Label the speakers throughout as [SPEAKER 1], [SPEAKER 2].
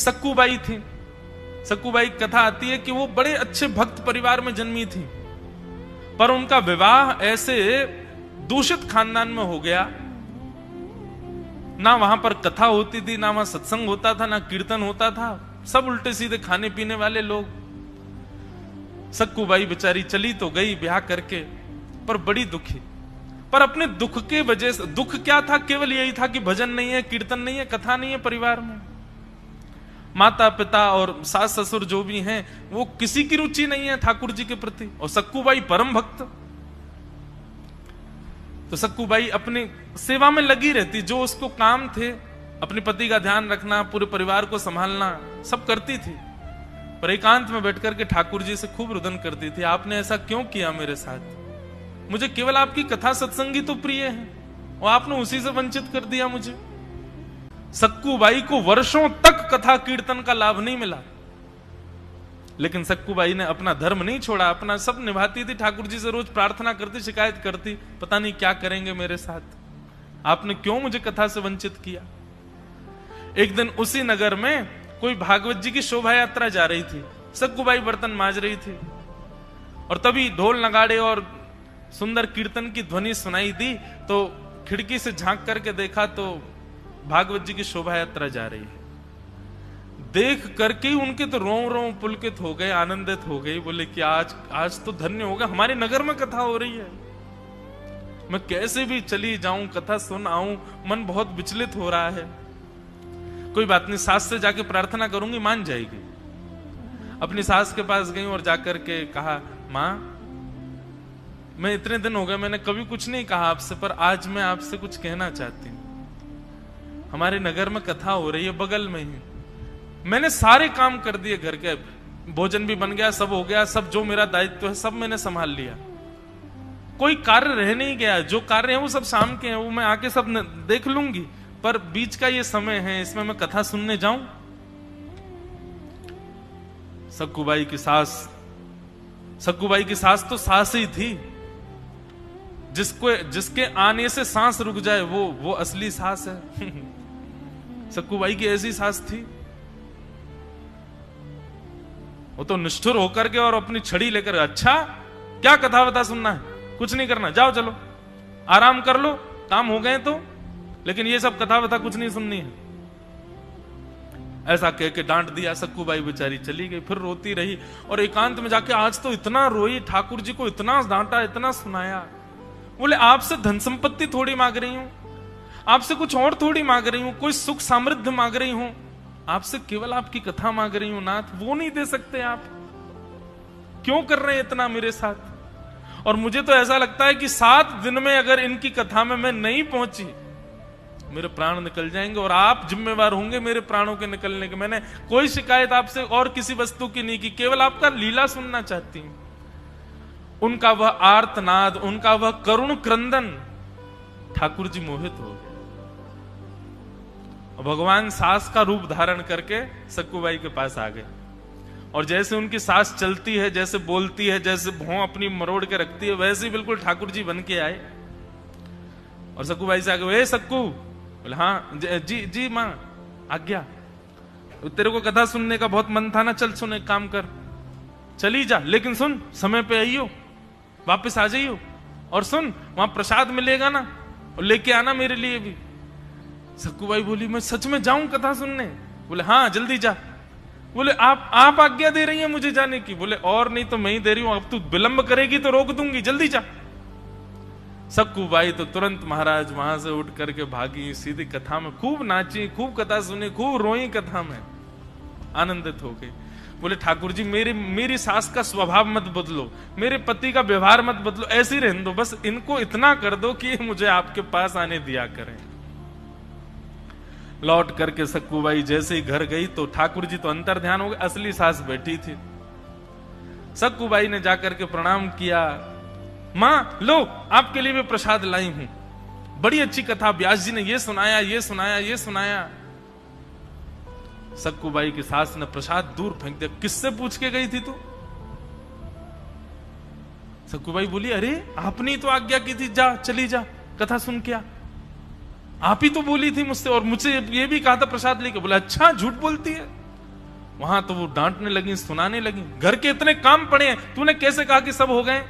[SPEAKER 1] सक्कूबाई थी। सक्कूबाई कथा आती है कि वो बड़े अच्छे भक्त परिवार में जन्मी थी, पर उनका विवाह ऐसे दूषित खानदान में हो गया। ना वहां पर कथा होती थी, ना वहां सत्संग होता था, ना कीर्तन होता था, सब उल्टे सीधे खाने पीने वाले लोग। सक्कूबाई बेचारी चली तो गई ब्याह करके, पर बड़ी दुखी। पर अपने दुख के वजह से, दुख क्या था, केवल यही था कि भजन नहीं है, कीर्तन नहीं है, कथा नहीं है परिवार में। माता पिता और सास ससुर जो भी हैं, वो किसी की रुचि नहीं है ठाकुर जी के प्रति, और सक्कूबाई परम भक्त। तो सक्कूबाई अपनी सेवा में लगी रहती, जो उसको काम थे, अपने पति का ध्यान रखना, पूरे परिवार को संभालना, सब करती थी। पर एकांत में बैठकर के ठाकुर जी से खूब रुदन करती थी, आपने ऐसा क्यों किया मेरे साथ? मुझे केवल आपकी कथा सत्संगी तो प्रिय है, और आपने उसी से वंचित कर दिया मुझे। सक्कूबाई को वर्षों तक कथा कीर्तन का लाभ नहीं मिला, लेकिन सक्कूबाई ने अपना धर्म नहीं छोड़ा, अपना सब निभाती थी। ठाकुर जी से रोज प्रार्थना करती, शिकायत करती, पता नहीं क्या करेंगे मेरे साथ, आपने क्यों मुझे कथा से वंचित किया। एक दिन उसी नगर में कोई भागवत जी की शोभा यात्रा जा रही थी, सक्कूबाई बर्तन मांज रही थी, और तभी ढोल नगाड़े और सुंदर कीर्तन की ध्वनि सुनाई दी। तो खिड़की से झांक करके देखा तो भागवत जी की शोभा यात्रा जा रही है। देख करके ही उनके तो रों पुलकित हो गए, आनंदित हो गई। बोले कि आज तो धन्य होगा, हमारे नगर में कथा हो रही है, मैं कैसे भी चली जाऊं, कथा सुन आऊं, मन बहुत विचलित हो रहा है। कोई बात नहीं, सास से जाके प्रार्थना करूंगी, मान जाएगी। अपनी सास के पास गई और जाकर के कहा, मां, मैं इतने दिन हो गए, मैंने कभी कुछ नहीं कहा आपसे, पर आज मैं आपसे कुछ कहना चाहती हूं। हमारे नगर में कथा हो रही है, बगल में ही। मैंने सारे काम कर दिए घर के, भोजन भी बन गया, सब हो गया, सब जो मेरा दायित्व है सब मैंने संभाल लिया, कोई कार्य रह नहीं गया। जो कार्य है वो सब शाम के हैं, वो मैं आके सब देख लूंगी, पर बीच का ये समय है, इसमें मैं कथा सुनने जाऊं? सक्कूबाई की सास तो सास ही थी, जिसके आने से सांस रुक जाए वो असली सास है। सक्कूबाई की ऐसी सास थी, वो तो निष्ठुर होकर के और अपनी छड़ी लेकर, अच्छा क्या कथा वथा सुनना है, कुछ नहीं करना, जाओ चलो आराम कर लो, काम हो गए तो, लेकिन ये सब कथा वथा कुछ नहीं सुननी है। ऐसा कह के डांट दिया। सक्कूबाई बेचारी चली गई, फिर रोती रही, और एकांत में जाके आज तो इतना रोई, ठाकुर जी को इतना डांटा, इतना सुनाया। बोले आपसे धन संपत्ति थोड़ी मांग रही हूं, आपसे कुछ और थोड़ी मांग रही हूं, कोई सुख समृद्धि मांग रही हूं, आपसे केवल आपकी कथा मांग रही हूं नाथ, वो नहीं दे सकते आप? क्यों कर रहे हैं इतना मेरे साथ? और मुझे तो ऐसा लगता है कि 7 दिन में अगर इनकी कथा में मैं नहीं पहुंची, मेरे प्राण निकल जाएंगे, और आप जिम्मेवार होंगे मेरे प्राणों के निकलने के। मैंने कोई शिकायत आपसे और किसी वस्तु की नहीं की, केवल आपका लीला सुनना चाहती हूं। उनका वह आर्तनाद, उनका वह करुण क्रंदन, ठाकुर जी मोहित हो गए। भगवान सास का रूप धारण करके सक्कूबाई के पास आ गए, और जैसे उनकी सास चलती है, जैसे बोलती है, जैसे भौं अपनी मरोड़ के रखती है, वैसे ही बिल्कुल ठाकुर जी बन के आए। और सक्कूबाई से आगे, सक्कू, बोले हाँ जी मां, आज्ञा। तेरे को कथा सुनने का बहुत मन था ना, चल सुन, एक काम कर, चली जा, लेकिन सुन समय पे आइयो, वापस आ जाइयो, और सुन वहां प्रसाद मिलेगा ना, और लेके आना मेरे लिए भी। सक्कूबाई बोली, मैं सच में जाऊं कथा सुनने? बोले हाँ जल्दी जा। बोले आप आज्ञा दे रही हैं मुझे जाने की? बोले और नहीं तो मैं ही दे रही हूं, अब तू विलंब करेगी तो रोक दूंगी, जल्दी जा। सक्कूबाई तो तुरंत महाराज वहां से उठ करके भागी, सीधी कथा में खूब नाची, खूब कथा सुनी, खूब रोई, कथा में आनंदित हो गई। बोले ठाकुर जी, मेरी सास का स्वभाव मत बदलो, मेरे पति का व्यवहार मत बदलो, ऐसे ही रहने दो, बस इनको इतना कर दो कि मुझे आपके पास आने दिया करें। लौट करके सक्कूबाई जैसे ही घर गई तो ठाकुर जी तो अंतर ध्यान हो गए, असली सास बैठी थी। सक्कूबाई ने जाकर के प्रणाम किया, मां लो आपके लिए भी प्रसाद लाई हूं, बड़ी अच्छी कथा, व्यास जी ने ये सुनाया, ये सुनाया, ये सुनाया। सक्कूबाई की सास ने प्रसाद दूर फेंक दिया, किससे पूछ के गई थी तू? सक्कूबाई बोली, अरे आपने तो आज्ञा की थी, जा चली जा कथा सुन के आ, आप ही तो बोली थी मुझसे, और मुझसे ये भी कहा था प्रसाद लेके। बोला अच्छा झूठ बोलती है, वहां तो वो डांटने लगी, सुनाने लगी, घर के इतने काम पड़े हैं, तूने कैसे कहा कि सब हो गए?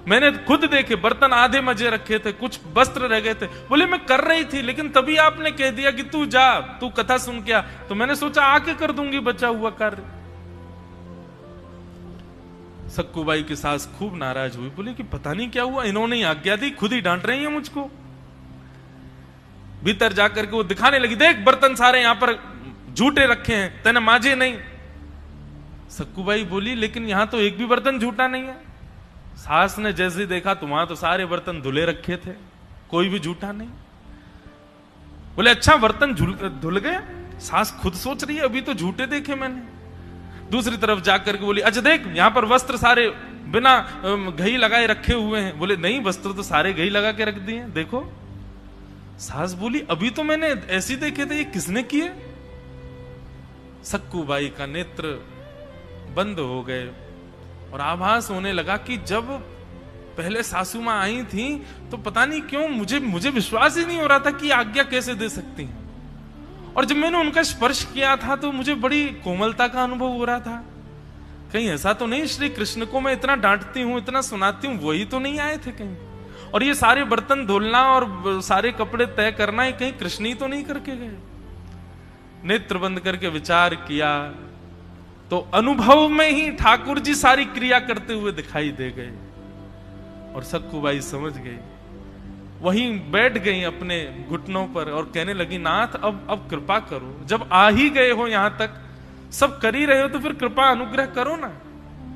[SPEAKER 1] मैंने खुद देखे, बर्तन आधे मजे रखे थे, कुछ वस्त्र रह गए थे। बोले मैं कर रही थी, लेकिन तभी आपने कह दिया कि तू जा, तू कथा सुन के आ, तो मैंने सोचा आके कर दूंगी बचा हुआ कार्य। सक्कूबाई की सास खूब नाराज हुई, बोली कि पता नहीं क्या हुआ, इन्होंने आज्ञा दी, खुद ही डांट रही है मुझको। भीतर जाकर के वो दिखाने लगी, देख बर्तन सारे यहां पर झूठे रखे हैं, तेने माजे नहीं। सक्कूबाई बोली लेकिन यहां तो एक भी बर्तन झूठा नहीं है। सास ने जैसे देखा तो वहां तो सारे बर्तन धुले रखे थे, कोई भी झूठा नहीं। बोले अच्छा बर्तन धुल गए? सास खुद सोच रही है अभी तो झूठे देखे मैंने। दूसरी तरफ जाकर के बोली अच्छा देख यहां पर वस्त्र सारे बिना घी लगाए रखे हुए हैं। बोले नहीं, वस्त्र तो सारे घी लगा के रख दिए, देखो। सास बोली अभी तो मैंने ऐसे देखे थे, ये किसने किए? सक्कूबाई का नेत्र बंद हो गए और आभास होने लगा कि जब पहले सासू मां आई थी तो पता नहीं क्यों मुझे विश्वास ही नहीं हो रहा था कि आज्ञा कैसे दे सकती हैं, और जब मैंने उनका स्पर्श किया था तो मुझे बड़ी कोमलता का अनुभव हो रहा था। कहीं ऐसा तो नहीं श्री कृष्ण को मैं इतना डांटती हूं, इतना सुनाती हूं, वही तो नहीं आए थे कहीं? और ये सारे बर्तन धुलना और सारे कपड़े तय करना ही कहीं कृष्ण ही तो नहीं करके गए? नेत्र बंद करके विचार किया तो अनुभव में ही ठाकुर जी सारी क्रिया करते हुए दिखाई दे गए और सक्कूबाई समझ गई। वहीं बैठ गई अपने घुटनों पर और कहने लगी नाथ अब कृपा करो, जब आ ही गए हो यहां तक, सब कर ही रहे हो तो फिर कृपा अनुग्रह करो ना।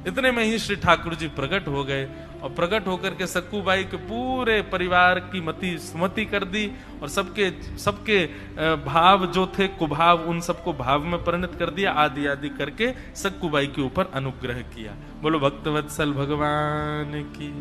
[SPEAKER 1] इतने में ही श्री ठाकुर जी प्रकट हो गए और प्रकट होकर के सक्कूबाई के पूरे परिवार की मति सुमति कर दी और सबके भाव जो थे कुभाव, उन सबको भाव में परिणत कर दिया, आदि आदि करके सक्कूबाई के ऊपर अनुग्रह किया। बोलो भक्तवत्सल भगवान की।